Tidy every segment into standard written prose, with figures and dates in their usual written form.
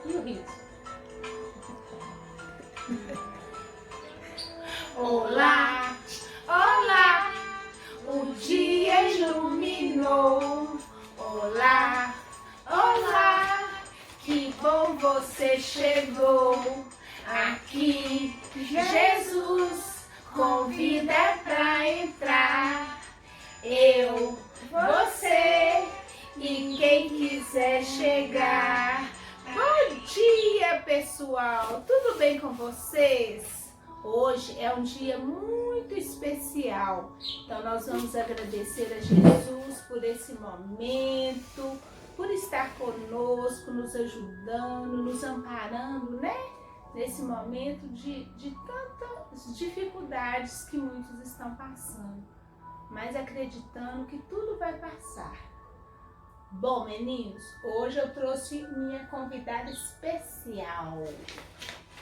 E o riso? Olá, olá, o dia iluminou. Olá, olá, que bom você chegou. Aqui Jesus convida pra entrar. Eu, você e quem quiser chegar. Bom dia, pessoal! Tudo bem com vocês? Hoje é um dia muito especial. Então nós vamos agradecer a Jesus por esse momento, por estar conosco, nos ajudando, nos amparando, né? Nesse momento de tantas dificuldades que muitos estão passando, mas acreditando que tudo vai passar. Bom, meninos, hoje eu trouxe minha convidada especial.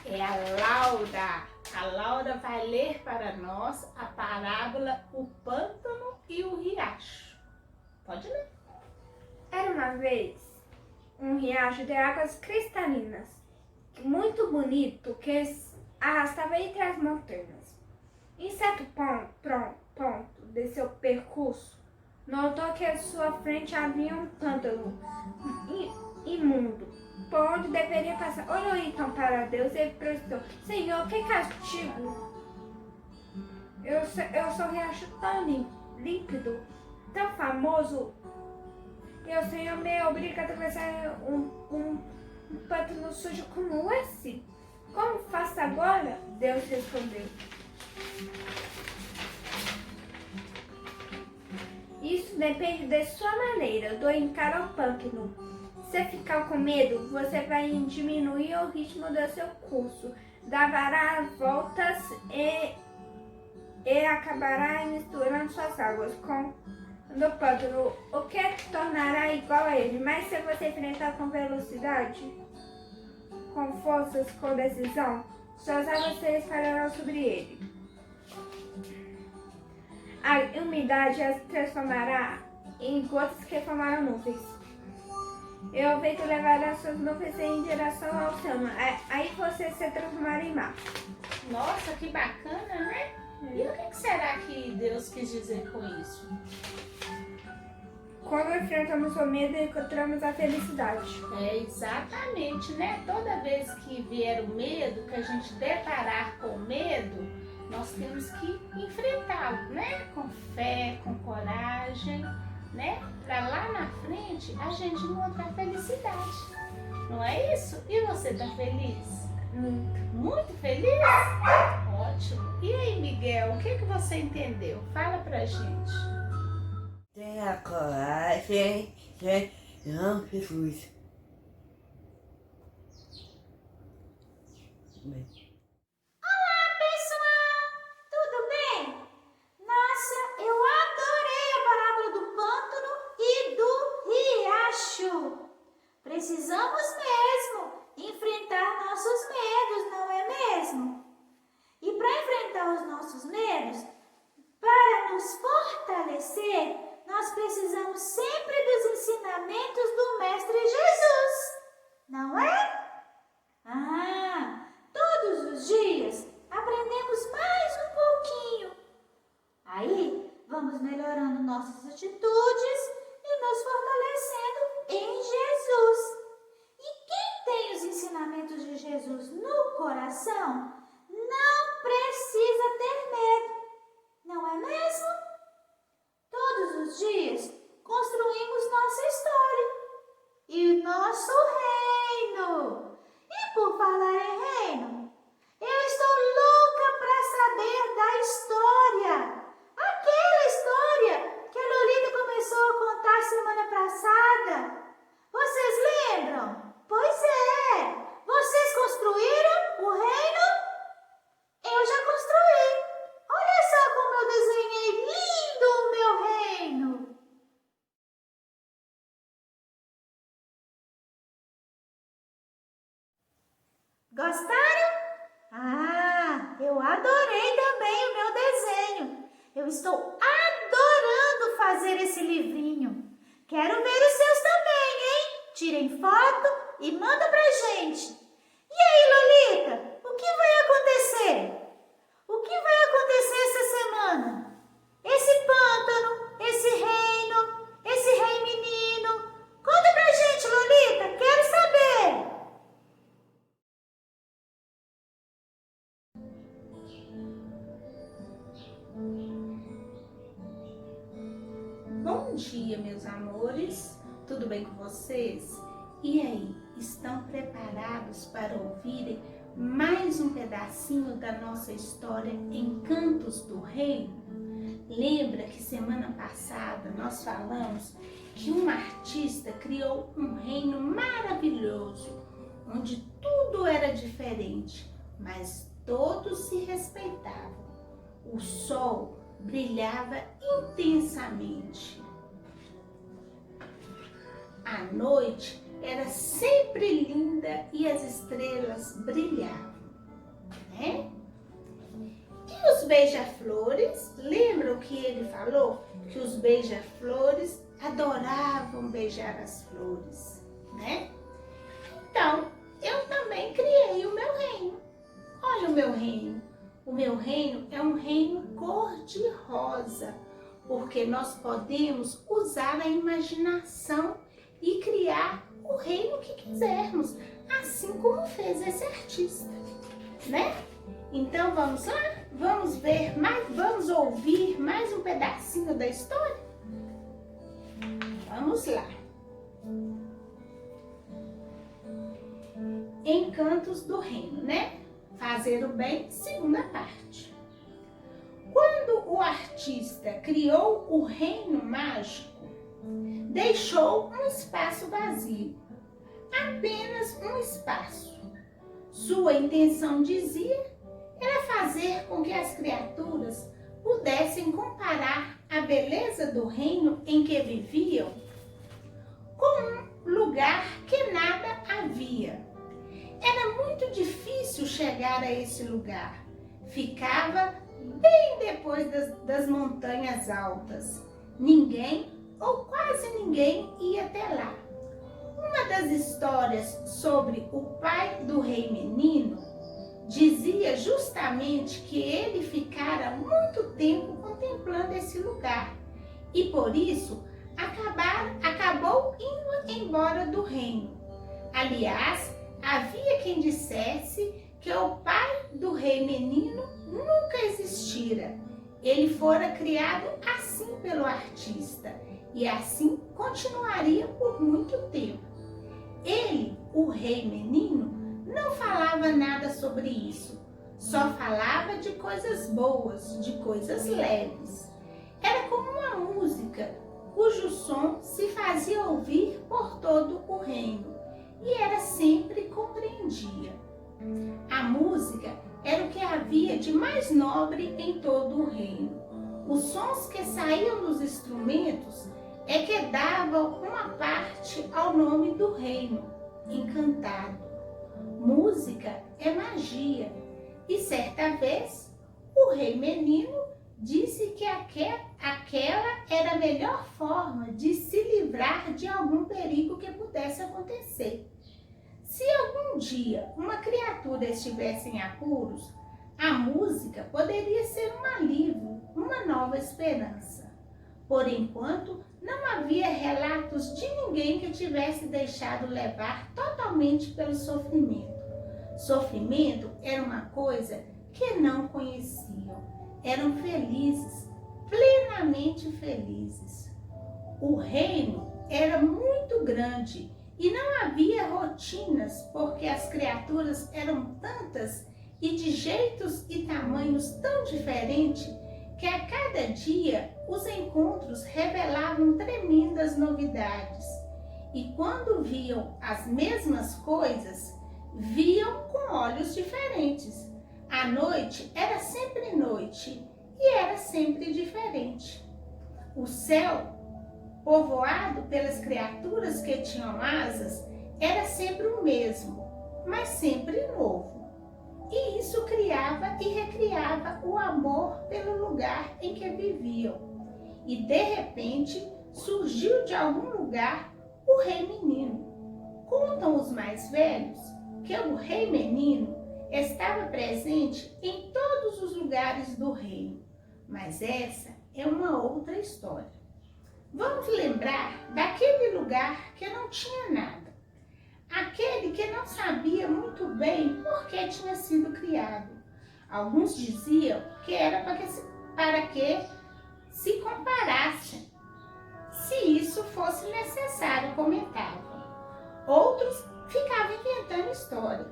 É a Laura. A Laura vai ler para nós a parábola O Pântano e o Riacho. Pode ler. Era uma vez um riacho de águas cristalinas, muito bonito, que arrastava entre as montanhas. Em certo ponto de seu percurso, notou que à sua frente havia um pântano imundo, por onde deveria passar. Olhou então para Deus e prestou: Senhor, que castigo! Eu sou um riacho tão límpido, tão famoso, e o Senhor me obriga a atravessar um pântano sujo como esse. Como faço agora? Deus respondeu: isso depende da sua maneira de encarar o pântano. Se ficar com medo, você vai diminuir o ritmo do seu curso, dará voltas e acabará misturando suas águas com o pântano, o que te tornará igual a ele. Mas se você enfrentar com velocidade, com forças, com decisão, suas águas se espalharão sobre ele. A umidade as transformará em gotas que formarão nuvens. E o vento levará suas nuvens em direção ao oceano. Aí você se transformará em mar. Nossa, que bacana, né? E o que será que Deus quis dizer com isso? Quando enfrentamos o medo, encontramos a felicidade. É exatamente, né? Toda vez que vier o medo, que a gente deparar com o medo, nós temos que enfrentá-lo, né? Com fé, com coragem, né? Para lá na frente a gente encontrar felicidade. Não é isso? E você tá feliz? Muito. Muito feliz? Ótimo. E aí, Miguel, o que você entendeu? Fala pra gente. Tenha coragem, não Jesus. Tudo bem? Nossa, eu adorei a parábola do pântano e do riacho. Precisamos mesmo enfrentar nossos medos, não é mesmo? E para enfrentar os nossos medos, para nos fortalecer, nós precisamos sempre dos ensinamentos do Mestre Jesus, não é? Todos os dias aprendemos mais um pouquinho. Aí vamos melhorando nossas atitudes e nos fortalecendo em Jesus. E quem tem os ensinamentos de Jesus no coração não precisa ter medo, não é mesmo? Todos os dias construímos nossa história e nosso reino. E por falar em reino, eu estou louca para saber da história. Aquela história que a Lolita começou a contar semana passada. Vocês lembram? Pois é. Vocês construíram o reino? Eu já construí. Olha só como eu desenhei lindo o meu reino. Gostaram? Eu adorei também o meu desenho. Eu estou adorando fazer esse livrinho. Quero ver os seus também, hein? Tirem foto e manda pra gente. E aí, Lolita, o que vai acontecer? O que vai acontecer essa semana? Esse pântano, esse rei menino. Conta pra gente, Lolita, quero saber. Bom dia, meus amores. Tudo bem com vocês? E aí, estão preparados para ouvirem mais um pedacinho da nossa história Encantos do Reino? Lembra que semana passada nós falamos que um artista criou um reino maravilhoso, onde tudo era diferente, mas todos se respeitavam. O sol brilhava intensamente. A noite era sempre linda e as estrelas brilhavam, né? E os beija-flores, lembram que ele falou que os beija-flores adoravam beijar as flores, né? Então, eu também criei o meu reino. Olha o meu reino. O meu reino é um reino cor-de-rosa, porque nós podemos usar a imaginação e criar o reino que quisermos, assim como fez esse artista, né? Então vamos lá? Vamos ver mais, vamos ouvir mais um pedacinho da história? Vamos lá. Encantos do Reino, né? Fazer o bem, segunda parte. Quando o artista criou o reino mágico, deixou um espaço vazio, apenas um espaço. Sua intenção, dizia, era fazer com que as criaturas pudessem comparar a beleza do reino em que viviam com um lugar que nada havia. Era muito difícil chegar a esse lugar. Ficava bem depois das montanhas altas. Ninguém ou quase ninguém ia até lá. Uma das histórias sobre o pai do rei menino dizia justamente que ele ficara muito tempo contemplando esse lugar e por isso acabou indo embora do reino. Aliás, havia quem dissesse que o pai do rei menino nunca existira. Ele fora criado assim pelo artista e assim continuaria por muito tempo. Ele, o rei menino, não falava nada sobre isso, só falava de coisas boas, de coisas leves. Era como uma música cujo som se fazia ouvir por todo o reino e era sempre compreendia. A música era o que havia de mais nobre em todo o reino. Os sons que saíam dos instrumentos é que davam uma parte ao nome do reino, encantado. Música é magia, e certa vez o rei menino disse que aquela era a melhor forma de se livrar de algum perigo que pudesse acontecer. Se algum dia uma criatura estivesse em apuros, a música poderia ser um alívio, uma nova esperança. Por enquanto, não havia relatos de ninguém que tivesse deixado levar totalmente pelo sofrimento. Sofrimento era uma coisa que não conheciam. Eram felizes, plenamente felizes. O reino era muito grande e não havia rotinas, porque as criaturas eram tantas e de jeitos e tamanhos tão diferentes que a cada dia os encontros revelavam tremendas novidades. E quando viam as mesmas coisas, viam com olhos diferentes. A noite era sempre noite e era sempre diferente. O céu, povoado pelas criaturas que tinham asas, era sempre o mesmo, mas sempre novo. E isso criava e recriava o amor pelo lugar em que viviam. E de repente surgiu de algum lugar o rei menino. Contam os mais velhos que o rei menino estava presente em todos os lugares do reino, mas essa é uma outra história. Vamos lembrar daquele lugar que não tinha nada, aquele que não sabia muito bem por que tinha sido criado. Alguns diziam que era para que se comparassem, se isso fosse necessário, comentavam. Outros ficavam inventando história.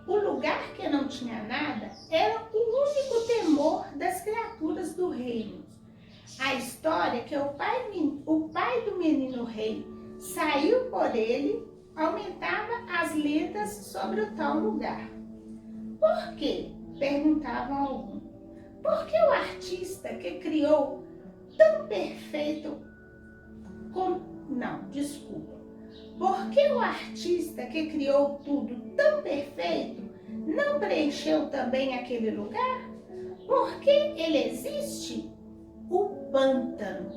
O lugar que não tinha nada era o único temor das criaturas do reino. A história que o pai do menino rei saiu por ele aumentava as lendas sobre o tal lugar. Por quê? Perguntavam alguns. Por que o artista que criou tão perfeito Por que o artista que criou tudo tão perfeito não preencheu também aquele lugar? Por que ele existe? O pântano.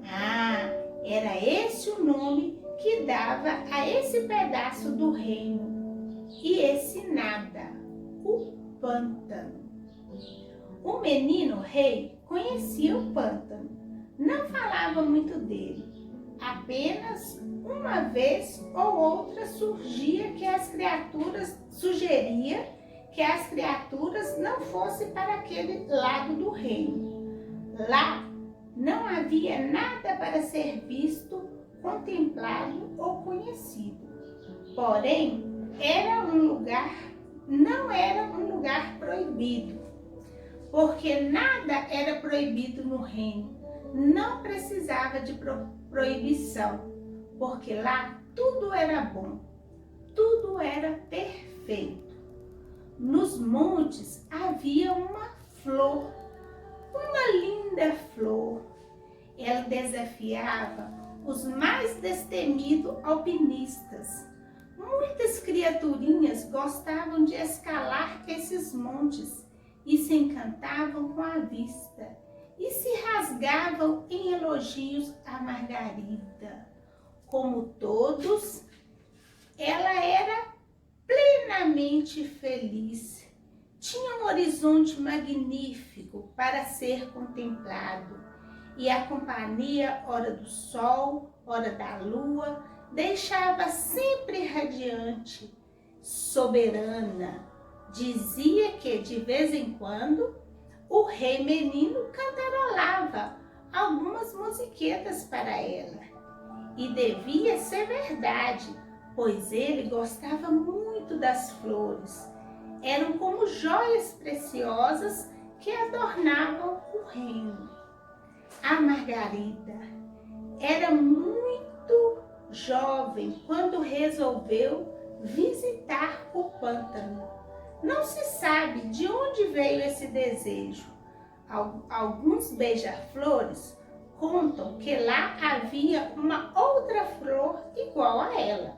Ah, era esse o nome que dava a esse pedaço do reino. E esse nada, o pântano. O menino rei conhecia o pântano. Não falava muito dele. Apenas uma vez ou outra sugeria que as criaturas não fossem para aquele lado do reino. Lá não havia nada para ser visto, contemplado ou conhecido. Porém, não era um lugar proibido, porque nada era proibido no reino. Não precisava de proibição, porque lá tudo era bom, tudo era perfeito. Nos montes havia uma flor, uma linda flor. Ela desafiava os mais destemidos alpinistas. Muitas criaturinhas gostavam de escalar esses montes e se encantavam com a vista e se rasgavam em elogios a Margarida. Como todos, ela era plenamente feliz. Tinha um horizonte magnífico para ser contemplado, e a companhia, ora do sol, ora da lua, deixava sempre radiante, soberana. Dizia que, de vez em quando, o rei menino cantarolava algumas musiquetas para ela. E devia ser verdade, pois ele gostava muito das flores. Eram como joias preciosas que adornavam o reino. A Margarida era muito jovem quando resolveu visitar o pântano. Não se sabe de onde veio esse desejo. Alguns beija-flores contam que lá havia uma outra flor igual a ela,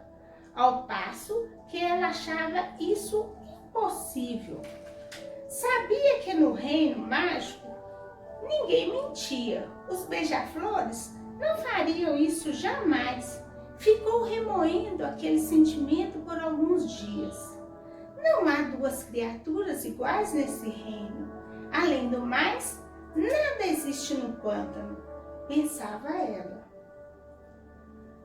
ao passo que ela achava isso impossível. Sabia que no reino mágico ninguém mentia. Os beija-flores não fariam isso jamais. Ficou remoendo aquele sentimento por alguns dias. Não há duas criaturas iguais nesse reino. Além do mais, nada existe no pântano, pensava ela.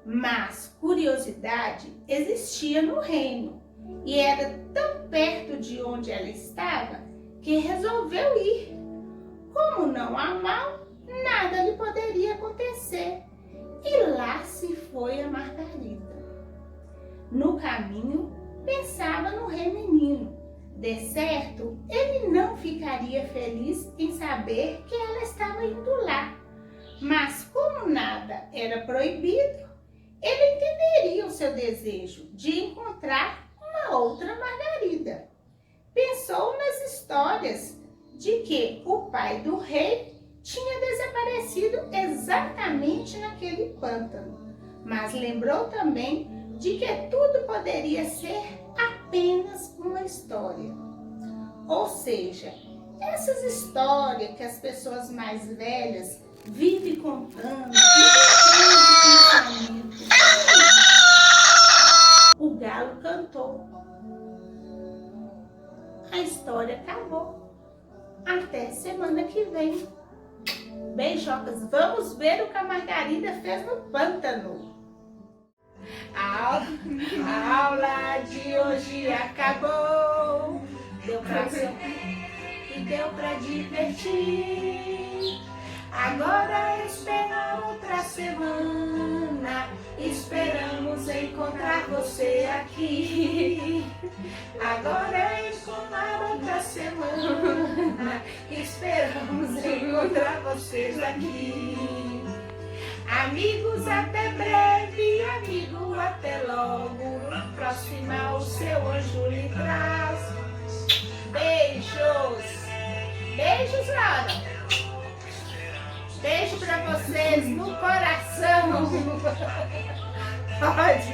Mas curiosidade existia no reino, e era tão perto de onde ela estava que resolveu ir. Como não há mal, nada lhe poderia acontecer. E lá se foi a Margarida. No caminho, pensava no rei menino. De certo, ele não ficaria feliz em saber que ela estava indo lá. Mas como nada era proibido, ele entenderia o seu desejo de encontrar uma outra Margarida. Pensou nas histórias de que o pai do rei tinha desaparecido exatamente naquele pântano, mas lembrou também de que tudo poderia ser apenas uma história. Ou seja, essas histórias que as pessoas mais velhas vivem contando, inventando pensamento. O galo cantou. A história acabou. Até semana que vem. Beijocas, vamos ver o que a Margarida fez no pântano. A aula de hoje acabou. Deu pra sorrir e deu pra divertir. Agora esperar outra semana. Esperamos encontrar você aqui. Agora encontrar outra semana. Esperamos encontrar vocês aqui. Amigos, até breve, amigo, até logo. Próxima o seu anjo lhe traz. Beijos. Beijos, Laura. Beijo pra vocês no coração. Pode.